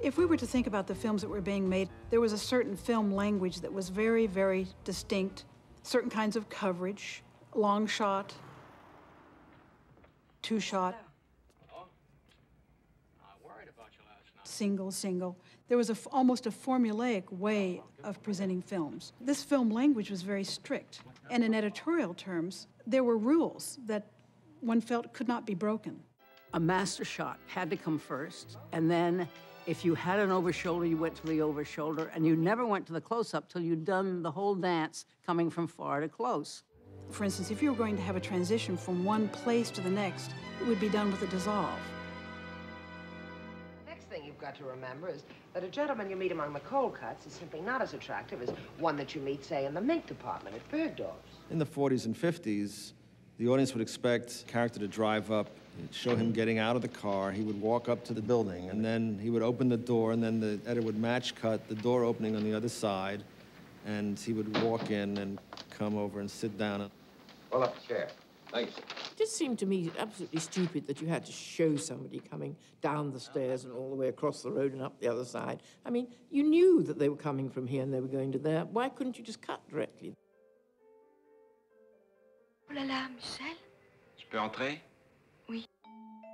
If we were to think about the films that were being made, there was a certain film language that was very, very distinct, certain kinds of coverage, long shot, two shot, single, single. There was almost a formulaic way of presenting films. This film language was very strict, and in editorial terms, there were rules that one felt could not be broken. A master shot had to come first, and then if you had an over-shoulder, you went to the over-shoulder, and you never went to the close-up till you'd done the whole dance coming from far to close. For instance, if you were going to have a transition from one place to the next, it would be done with a dissolve. Next thing you've got to remember is that a gentleman you meet among the cold cuts is simply not as attractive as one that you meet, say, in the mink department at Bergdorf's. In the 40s and 50s, the audience would expect a character to drive up, show him getting out of the car, he would walk up to the building, and then he would open the door, and then the editor would match cut the door opening on the other side, and he would walk in and come over and sit down. Pull up a chair. Thanks. It just seemed to me absolutely stupid that you had to show somebody coming down the stairs and all the way across the road and up the other side. I mean, you knew that they were coming from here and they were going to there. Why couldn't you just cut directly? Oh là là, Michel? Je peux entrer? Oui.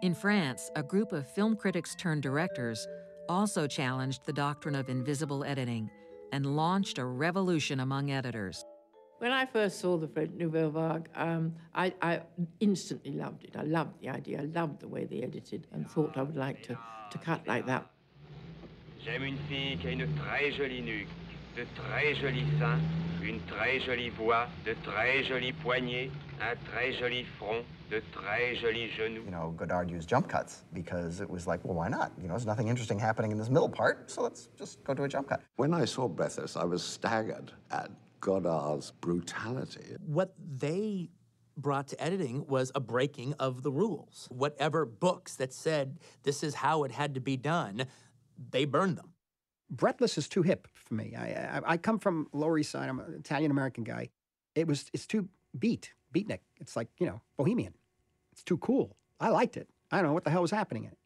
In France, a group of film critics turned directors also challenged the doctrine of invisible editing and launched a revolution among editors. When I first saw the French Nouvelle Vague, I instantly loved it. I loved the idea. I loved the way they edited and thought I would like to cut like that. J'aime une fille qui a une très jolie nuque, de très jolis seins, une très jolie voix, de très jolis poignets, un très joli front, de très jolis genoux. You know, Godard used jump cuts because it was like, well, why not? You know, there's nothing interesting happening in this middle part, so let's just go to a jump cut. When I saw Breathless, I was staggered at Godard's brutality. What they brought to editing was a breaking of the rules. Whatever books that said this is how it had to be done, they burned them. Breathless is too hip for me. I come from Lower East Side. I'm an Italian-American guy. It's too beatnik. It's like, you know, bohemian. It's too cool. I liked it. I don't know what the hell was happening in it.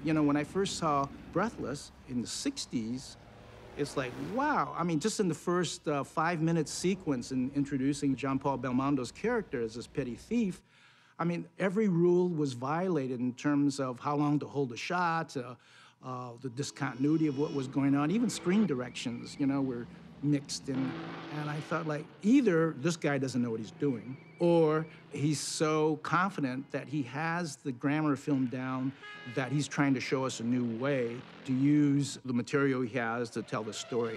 You know, when I first saw Breathless in the 60s, it's like, wow. I mean, just in the first 5-minute sequence in introducing Jean-Paul Belmondo's character as this petty thief, I mean, every rule was violated in terms of how long to hold a shot, the discontinuity of what was going on, even screen directions, you know, were mixed in. And I thought, like, either this guy doesn't know what he's doing, or he's so confident that he has the grammar of film down that he's trying to show us a new way to use the material he has to tell the story.